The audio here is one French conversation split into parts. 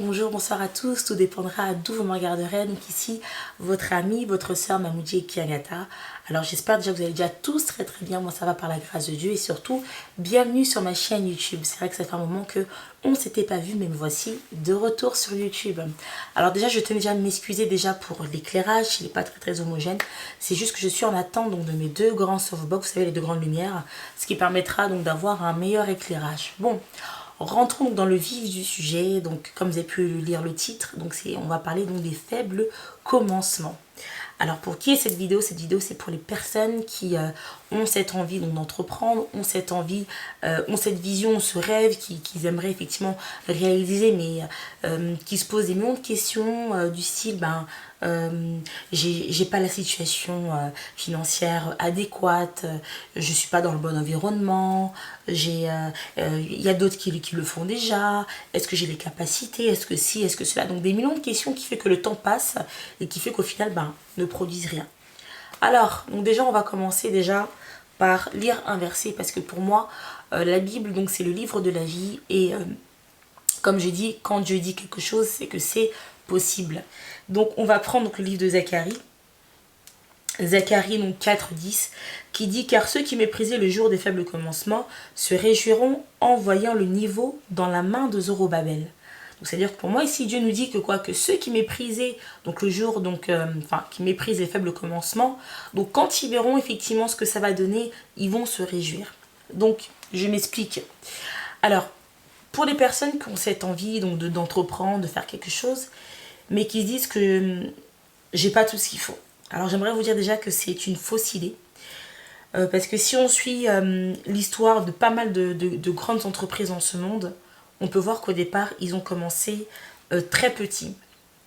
Bonjour, bonsoir à tous, tout dépendra d'où vous me regarderez. Donc ici, votre amie, votre soeur Mamoudji Kiagata. Alors j'espère déjà que vous allez déjà tous très bien, moi ça va par la grâce de Dieu. Et surtout, bienvenue sur ma chaîne YouTube. C'est vrai que ça fait un moment que on ne s'était pas vu, mais me voici de retour sur YouTube. Alors déjà, je tenais déjà à m'excuser déjà pour l'éclairage, il n'est pas très homogène. C'est juste que je suis en attente donc, de mes deux grands softbox, vous savez les deux grandes lumières, ce qui permettra donc d'avoir un meilleur éclairage. Bon. Rentrons dans le vif du sujet. Donc, comme vous avez pu lire le titre, donc on va parler donc des faibles commencements. Alors, pour qui est cette vidéo? Cette vidéo, c'est pour les personnes qui ont cette envie d'entreprendre, ont cette envie, ont cette vision, ce rêve qu'ils aimeraient effectivement réaliser, mais qui se posent des millions de questions du style, j'ai pas la situation financière adéquate, je suis pas dans le bon environnement, il y a d'autres qui le font déjà, est-ce que j'ai les capacités, est-ce que si, est-ce que cela, donc des millions de questions qui fait que le temps passe et qui fait qu'au final ne produisent rien. Alors donc déjà on va commencer déjà par lire un verset parce que pour moi la Bible donc c'est le livre de la vie et comme je dis, quand Dieu dit quelque chose, c'est que c'est possible. Donc on va prendre donc, le livre de Zacharie. Zacharie donc 4:10 qui dit car ceux qui méprisaient le jour des faibles commencements se réjouiront en voyant le niveau dans la main de Zorobabel. C'est-à-dire que pour moi ici Dieu nous dit que quoi que ceux qui méprisaient donc le jour donc qui méprisent les faibles commencements, donc quand ils verront effectivement ce que ça va donner, ils vont se réjouir. Donc je m'explique. Alors pour les personnes qui ont cette envie donc d'entreprendre, de faire quelque chose, mais qui se disent que j'ai pas tout ce qu'il faut. Alors j'aimerais vous dire déjà que c'est une fausse idée. Parce que si on suit l'histoire de pas mal de grandes entreprises dans ce monde, on peut voir qu'au départ, ils ont commencé très petits.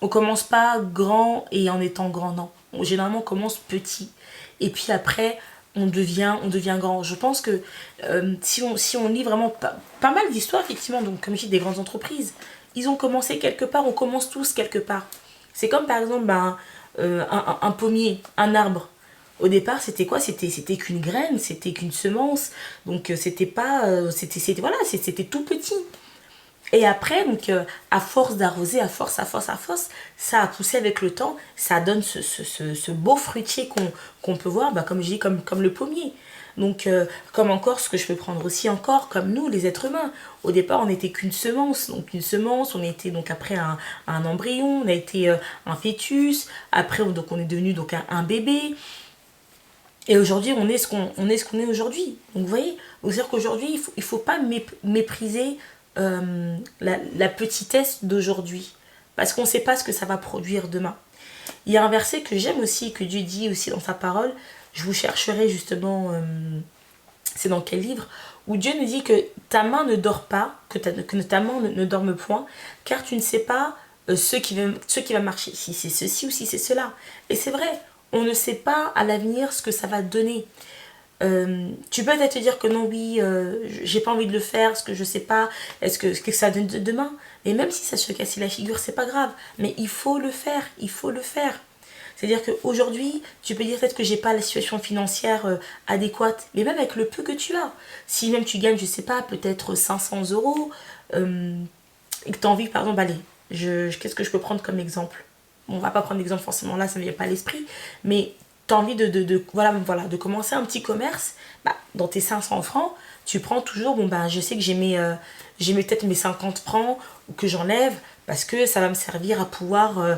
On commence pas grand et en étant grand, non. Généralement, on commence petit. Et puis après, on devient grand. Je pense que si on lit vraiment pas mal d'histoires, effectivement, donc comme je dis, des grandes entreprises, ils ont commencé quelque part, on commence tous quelque part. C'est comme par exemple un pommier, un arbre. Au départ, c'était quoi? C'était qu'une graine, c'était qu'une semence. Donc c'était pas, c'était tout petit. Et après, donc, à force d'arroser, à force, ça a poussé avec le temps, ça donne ce beau fruitier qu'on peut voir, comme je dis, comme le pommier. Donc, comme encore, ce que je peux prendre aussi encore, comme nous, les êtres humains. Au départ, on n'était qu'une semence. Donc, une semence, on était donc après un embryon, on a été un fœtus. Après, donc, on est devenu donc un bébé. Et aujourd'hui, on est ce qu'on est aujourd'hui. Donc, vous voyez, c'est-à-dire qu'aujourd'hui, il ne faut pas mépriser la petitesse d'aujourd'hui. Parce qu'on ne sait pas ce que ça va produire demain. Il y a un verset que j'aime aussi, que Dieu dit aussi dans sa parole. Je vous chercherai justement, c'est dans quel livre, où Dieu nous dit que ta main ne dort pas, que ta main ne dorme point, car tu ne sais pas ce qui va marcher, si c'est ceci ou si c'est cela. Et c'est vrai, on ne sait pas à l'avenir ce que ça va donner. Tu peux peut-être te dire que non, oui, j'ai pas envie de le faire, parce que je sais pas, est-ce que ça donne demain. Et même si ça se casse la figure, c'est pas grave. Mais il faut le faire, il faut le faire. C'est-à-dire qu'aujourd'hui, tu peux dire peut-être que j'ai pas la situation financière adéquate, mais même avec le peu que tu as. Si même tu gagnes, je sais pas, peut-être 500 euros, et que tu as envie, par exemple, allez, qu'est-ce que je peux prendre comme exemple? On va pas prendre l'exemple forcément là, ça ne vient pas à l'esprit, mais tu as envie de commencer un petit commerce, dans tes 500 francs, tu prends toujours, je sais que j'ai peut-être mes 50 francs que j'enlève parce que ça va me servir à pouvoir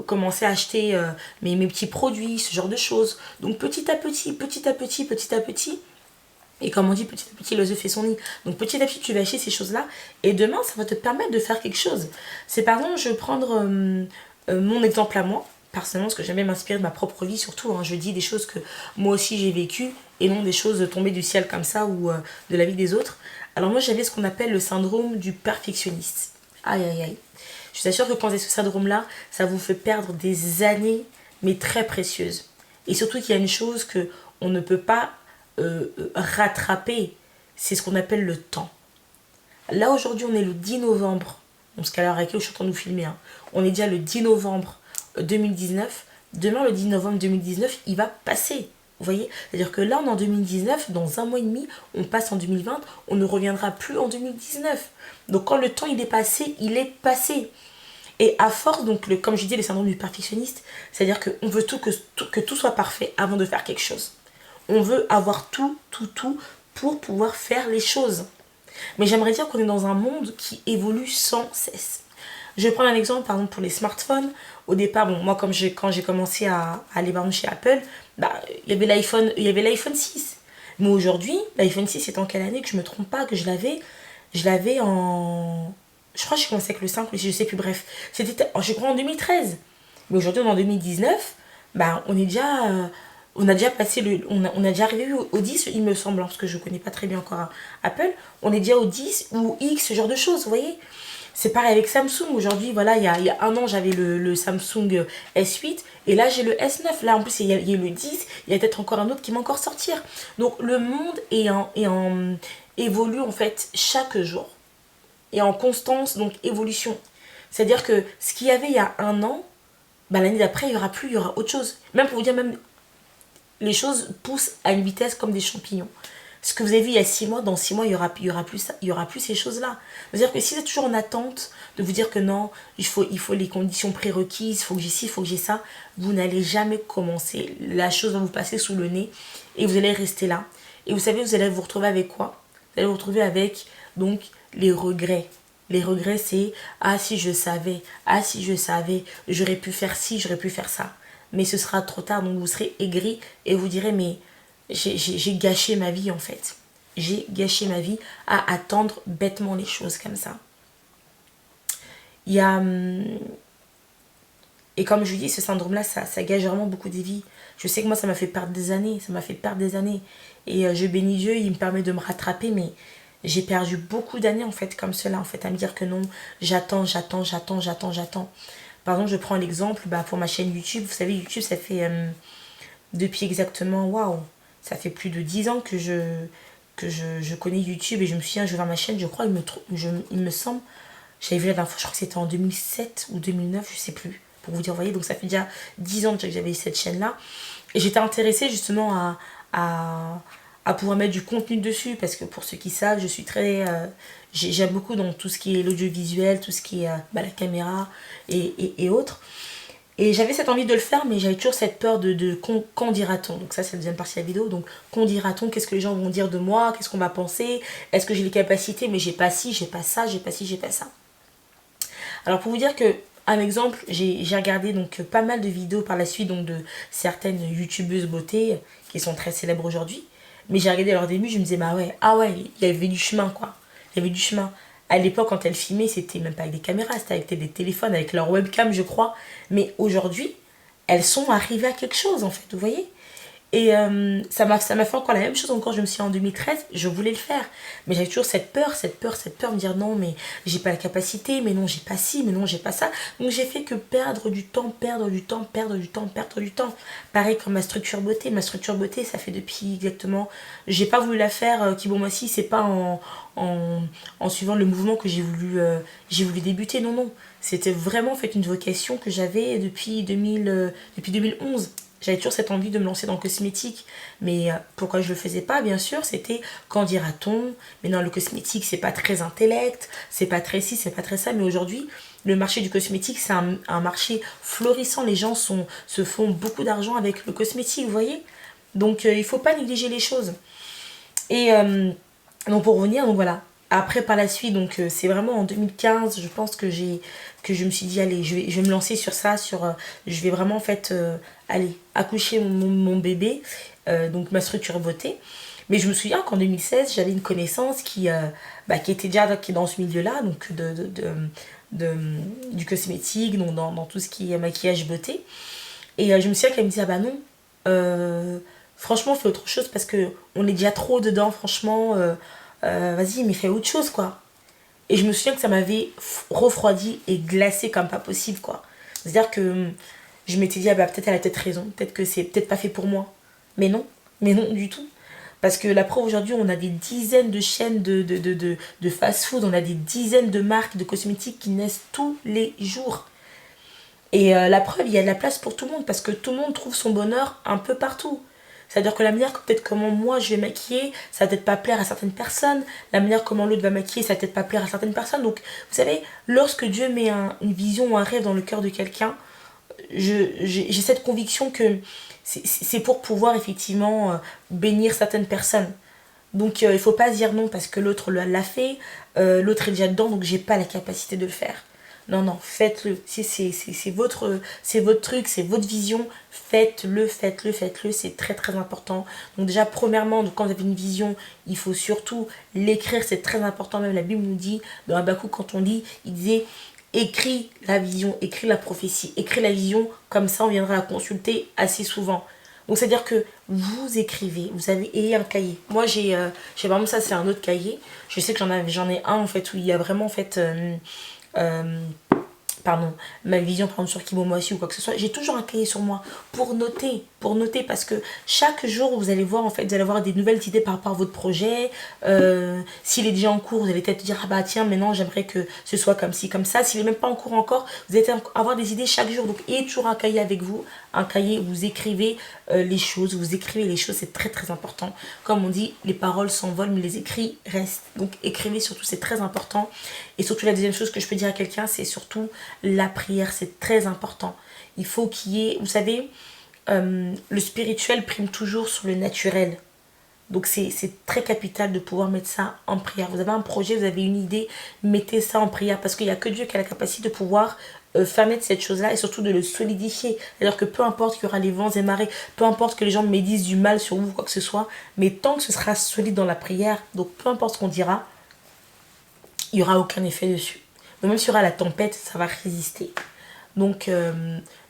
commencer à acheter mes petits produits, ce genre de choses. Donc petit à petit, et comme on dit, petit à petit, l'oiseau fait son nid. Donc petit à petit, tu vas acheter ces choses-là. Et demain, ça va te permettre de faire quelque chose. C'est par exemple, je vais prendre mon exemple à moi. Personnellement, parce que j'aime bien m'inspirer de ma propre vie, surtout. Je dis des choses que moi aussi j'ai vécues et non des choses tombées du ciel comme ça ou de la vie des autres. Alors moi, j'avais ce qu'on appelle le syndrome du perfectionniste. Aïe, aïe, aïe. Je suis sûre que quand vous avez ce syndrome-là, ça vous fait perdre des années, mais très précieuses. Et surtout qu'il y a une chose que on ne peut pas rattraper, c'est ce qu'on appelle le temps. Là aujourd'hui on est le 10 novembre, parce qu'à l'heure à laquelle je suis en train de nous filmer, on est déjà le 10 novembre 2019, demain le 10 novembre 2019 il va passer, Vous voyez? C'est-à-dire que là, on est en 2019, dans un mois et demi, on passe en 2020, on ne reviendra plus en 2019. Donc quand le temps il est passé, il est passé. Et à force, donc comme je dis, le syndrome du perfectionniste, c'est-à-dire qu'on veut que tout soit parfait avant de faire quelque chose. On veut avoir tout pour pouvoir faire les choses. Mais j'aimerais dire qu'on est dans un monde qui évolue sans cesse. Je vais prendre un exemple, par exemple, pour les smartphones. Au départ, bon, moi, quand j'ai commencé à aller par exemple, chez Apple, bah, il y avait l'iPhone 6. Mais aujourd'hui, l'iPhone 6 c'est en quelle année que je me trompe pas, que je l'avais en... Je crois que j'ai commencé avec le 5, je sais plus, bref. Je crois en 2013. Mais aujourd'hui, on est en 2019, bah, on a déjà passé on a déjà arrivé au 10, il me semble, hein, parce que je connais pas très bien encore Apple. On est déjà au 10 ou X, ce genre de choses, vous voyez. C'est pareil avec Samsung. Aujourd'hui, voilà, il y a un an, j'avais le Samsung S8 et là, j'ai le S9. Là, en plus, il y a le 10. Il y a peut-être encore un autre qui va encore sortir. Donc, le monde évolue en fait chaque jour et en constance, donc évolution. C'est-à-dire que ce qu'il y avait il y a un an, bah, l'année d'après, il y aura plus, il y aura autre chose. Même pour vous dire, même les choses poussent à une vitesse comme des champignons. Ce que vous avez vu il y a 6 mois, dans 6 mois, il y aura plus ça, il y aura plus ces choses-là. C'est-à-dire que si vous êtes toujours en attente de vous dire que non, il faut les conditions prérequises, il faut que j'ai ci, il faut que j'ai ça, vous n'allez jamais commencer. La chose va vous passer sous le nez et vous allez rester là. Et vous savez, vous allez vous retrouver avec quoi? Vous allez vous retrouver avec, donc, les regrets. Les regrets, c'est ah si je savais, j'aurais pu faire ci, j'aurais pu faire ça. Mais ce sera trop tard, donc vous serez aigri et vous direz mais j'ai gâché ma vie en fait. J'ai gâché ma vie à attendre bêtement les choses comme ça. Il y a... Et comme je vous dis, ce syndrome-là, ça gâche vraiment beaucoup de vies. Je sais que moi, ça m'a fait perdre des années. Ça m'a fait perdre des années. Et je bénis Dieu, il me permet de me rattraper, mais j'ai perdu beaucoup d'années en fait comme cela, en fait, à me dire que non, j'attends. Par exemple, je prends l'exemple pour ma chaîne YouTube. Vous savez, YouTube, ça fait depuis exactement, waouh, ça fait plus de 10 ans que je connais YouTube et je me suis un jour vers ma chaîne, je crois, il me semble, j'avais vu la dernière fois, je crois que c'était en 2007 ou 2009, je sais plus, pour vous dire, vous voyez, donc ça fait déjà 10 ans que j'avais cette chaîne-là. Et j'étais intéressée justement à pouvoir mettre du contenu dessus, parce que pour ceux qui savent, je suis très... j'aime beaucoup dans tout ce qui est l'audiovisuel, tout ce qui est la caméra et autres. Et j'avais cette envie de le faire, mais j'avais toujours cette peur de qu'en dira-t-on. Donc ça, c'est la deuxième partie de la vidéo. Donc, qu'en dira-t-on? Qu'est-ce que les gens vont dire de moi? Qu'est-ce qu'on va penser? Est-ce que j'ai les capacités? Mais j'ai pas ci, j'ai pas ça, j'ai pas ci, j'ai pas ça. Alors, pour vous dire que, un exemple, j'ai regardé donc pas mal de vidéos par la suite donc de certaines youtubeuses beauté qui sont très célèbres aujourd'hui. Mais j'ai regardé leur début, je me disais, bah ouais, ah ouais, il y avait du chemin, quoi. Il y avait du chemin. À l'époque, quand elles filmaient, c'était même pas avec des caméras, c'était avec des téléphones, avec leur webcam, je crois. Mais aujourd'hui, elles sont arrivées à quelque chose, en fait, vous voyez. Et ça m'a fait encore la même chose encore, je me suis dit en 2013, je voulais le faire. Mais j'avais toujours cette peur, de me dire non, mais j'ai pas la capacité, mais non, j'ai pas ci, mais non, j'ai pas ça. Donc j'ai fait que perdre du temps. Pareil comme ma structure beauté. Ma structure beauté, ça fait depuis exactement... J'ai pas voulu la faire, qui bon, moi si, c'est pas en suivant le mouvement que j'ai voulu débuter, non, non. C'était vraiment en fait une vocation que j'avais depuis 2011. J'avais toujours cette envie de me lancer dans le cosmétique. Mais pourquoi je le faisais pas, bien sûr, c'était quand dira-t-on? Mais non, le cosmétique, c'est pas très intellect, c'est pas très ci, c'est pas très ça. Mais aujourd'hui, le marché du cosmétique, c'est un marché florissant. Les gens se font beaucoup d'argent avec le cosmétique, vous voyez. Donc, il faut pas négliger les choses. Et donc, pour revenir, donc voilà. Après, par la suite, donc c'est vraiment en 2015, je pense que je me suis dit, allez, je vais me lancer sur ça, je vais vraiment en fait, aller accoucher mon bébé, donc ma structure beauté. Mais je me souviens qu'en 2016, j'avais une connaissance qui était déjà qui est dans ce milieu-là, donc du cosmétique, donc dans tout ce qui est maquillage beauté. Et je me souviens qu'elle me disait, ah bah non, franchement, fais autre chose parce que on est déjà trop dedans, franchement... vas-y, mais fais autre chose, quoi. Et je me souviens que ça m'avait refroidi et glacé comme pas possible, quoi. C'est-à-dire que je m'étais dit, ah bah peut-être elle a peut-être raison, peut-être que c'est peut-être pas fait pour moi. Mais non du tout. Parce que la preuve, aujourd'hui, on a des dizaines de chaînes de fast-food, on a des dizaines de marques de cosmétiques qui naissent tous les jours. Et la preuve, il y a de la place pour tout le monde, parce que tout le monde trouve son bonheur un peu partout. C'est-à-dire que la manière peut-être comment moi je vais maquiller, ça va peut-être pas plaire à certaines personnes. La manière comment l'autre va maquiller, ça va peut-être pas plaire à certaines personnes. Donc, vous savez, lorsque Dieu met une vision ou un rêve dans le cœur de quelqu'un, j'ai cette conviction que c'est pour pouvoir effectivement bénir certaines personnes. Donc il ne faut pas se dire non parce que l'autre l'a fait, l'autre est déjà dedans, donc j'ai pas la capacité de le faire. Non, non, faites-le. Si c'est votre truc, c'est votre vision, faites-le, faites-le, faites-le. C'est très très important. Donc déjà, premièrement, donc, quand vous avez une vision, il faut surtout l'écrire, c'est très important. Même la Bible nous dit, dans Habakkuk, quand on lit, il disait, écris la vision, écris la prophétie, écris la vision, comme ça on viendra la consulter assez souvent. Donc c'est-à-dire que vous écrivez, vous avez ayez un cahier. Moi j'ai vraiment ça, c'est un autre cahier. Je sais que j'en ai un en fait où il y a vraiment en fait euh, pardon, ma vision par exemple sur Kibomasi ou quoi que ce soit, j'ai toujours un cahier sur moi pour noter parce que chaque jour vous allez voir en fait, vous allez avoir des nouvelles idées par rapport à votre projet. S'il est déjà en cours, vous allez peut-être dire ah bah tiens maintenant j'aimerais que ce soit comme ci comme ça. S'il est même pas en cours encore, vous allez avoir des idées chaque jour. Donc ayez toujours un cahier avec vous, un cahier où vous écrivez les choses, c'est très très important. Comme on dit, les paroles s'envolent mais les écrits restent. Donc écrivez surtout, c'est très important. Et surtout la deuxième chose que je peux dire à quelqu'un, c'est surtout la prière, c'est très important. Il faut qu'il y ait, vous savez, le spirituel prime toujours sur le naturel. Donc c'est très capital de pouvoir mettre ça en prière. Vous avez un projet, vous avez une idée, mettez ça en prière parce qu'il n'y a que Dieu qui a la capacité de pouvoir faire naître cette chose-là et surtout de le solidifier. C'est-à-dire que peu importe qu'il y aura les vents et marées, peu importe que les gens médisent du mal sur vous ou quoi que ce soit, mais tant que ce sera solide dans la prière, donc peu importe ce qu'on dira, il n'y aura aucun effet dessus. Donc même s'il y aura la tempête, ça va résister. Donc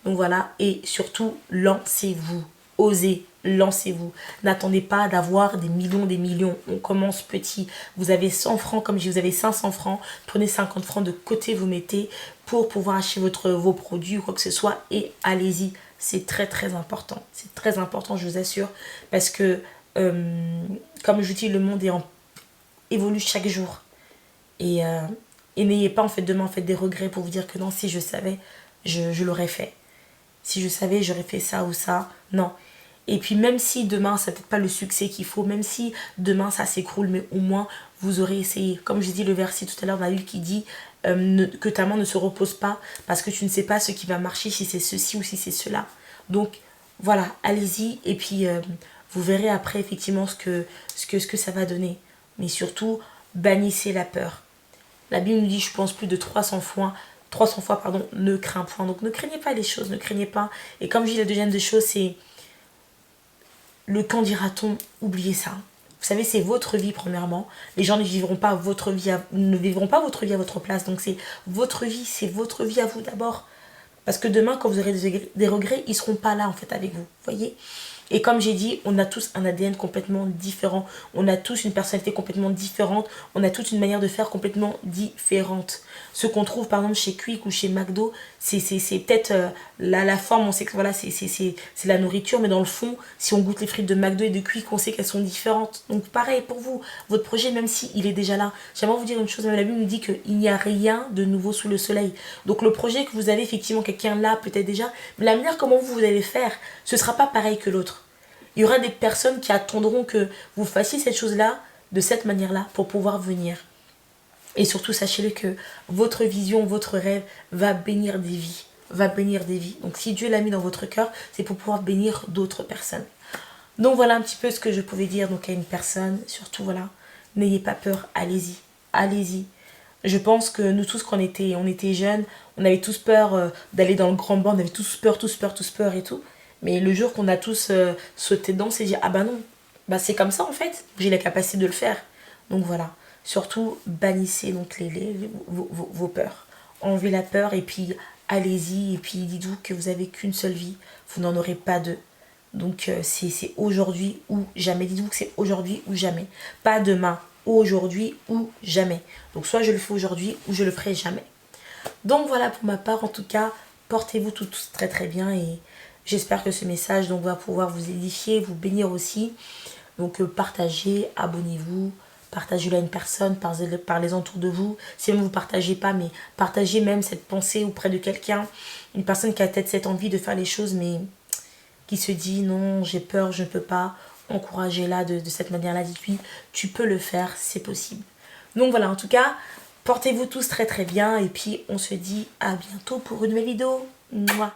voilà, et surtout, lancez-vous. Osez, lancez-vous. N'attendez pas d'avoir des millions. On commence petit. Vous avez 100 francs, comme je dis, vous avez 500 francs. Prenez 50 francs de côté, vous mettez pour pouvoir acheter vos produits ou quoi que ce soit. Et allez-y. C'est très très important. C'est très important, je vous assure. Parce que, comme je vous dis, le monde évolue chaque jour. Et n'ayez pas en fait demain en fait des regrets pour vous dire que non, si je savais, je l'aurais fait. Si je savais, j'aurais fait ça ou ça. Non. Et puis même si demain, ça n'a peut-être pas le succès qu'il faut, même si demain, ça s'écroule, mais au moins, vous aurez essayé. Comme j'ai dit le verset tout à l'heure dans la Bible qui dit que ta main ne se repose pas parce que tu ne sais pas ce qui va marcher, si c'est ceci ou si c'est cela. Donc, voilà, allez-y. Et puis, vous verrez après, effectivement, ce que ça va donner. Mais surtout, bannissez la peur. La Bible nous dit, je pense, plus de 300 fois, pardon, ne crains point. Donc ne craignez pas les choses, ne craignez pas. Et comme je dis, la deuxième des choses, c'est le quand dira-t-on, oubliez ça. Vous savez, c'est votre vie premièrement. Les gens ne vivront pas votre vie à votre place. Donc c'est votre vie à vous d'abord. Parce que demain, quand vous aurez des regrets, ils ne seront pas là en fait avec vous. Voyez ? Et comme j'ai dit, on a tous un ADN complètement différent. On a tous une personnalité complètement différente. On a tous une manière de faire complètement différente. Ce qu'on trouve par exemple chez Quick ou chez McDo, c'est peut-être la forme, on sait que voilà, c'est la nourriture. Mais dans le fond, si on goûte les frites de McDo et de Quick, on sait qu'elles sont différentes. Donc pareil pour vous, votre projet, même s'il est déjà là. J'aimerais vous dire une chose, même la Bible nous dit qu'il n'y a rien de nouveau sous le soleil. Donc le projet que vous avez, effectivement, quelqu'un là peut-être déjà, mais la manière comment vous allez faire, ce ne sera pas pareil que l'autre. Il y aura des personnes qui attendront que vous fassiez cette chose-là de cette manière-là pour pouvoir venir. Et surtout, sachez-le que votre vision, votre rêve va bénir des vies. Va bénir des vies. Donc si Dieu l'a mis dans votre cœur, c'est pour pouvoir bénir d'autres personnes. Donc voilà un petit peu ce que je pouvais dire donc à une personne. Surtout voilà, n'ayez pas peur, allez-y. Allez-y. Je pense que nous tous, quand on était jeunes, on avait tous peur d'aller dans le grand bain, on avait tous peur et tout. Mais le jour qu'on a tous sauté dedans, c'est dire ah bah non, bah c'est comme ça en fait, j'ai la capacité de le faire. Donc voilà, surtout bannissez donc vos peurs. Enlevez la peur et puis allez-y et puis dites-vous que vous avez qu'une seule vie, vous n'en aurez pas deux. Donc c'est aujourd'hui ou jamais, dites-vous que c'est aujourd'hui ou jamais. Pas demain, aujourd'hui ou jamais. Donc soit je le fais aujourd'hui ou je le ferai jamais. Donc voilà pour ma part, en tout cas, portez-vous tous très très bien et j'espère que ce message donc, va pouvoir vous édifier, vous bénir aussi. Donc partagez, abonnez-vous, partagez-le à une personne, parlez-en autour de vous. Si même vous ne partagez pas, mais partagez même cette pensée auprès de quelqu'un. Une personne qui a peut-être cette envie de faire les choses, mais qui se dit non, j'ai peur, je ne peux pas, encouragez-la de cette manière-là, dites-lui, tu peux le faire, c'est possible. Donc voilà, en tout cas, portez-vous tous très très bien et puis on se dit à bientôt pour une nouvelle vidéo. Mouah.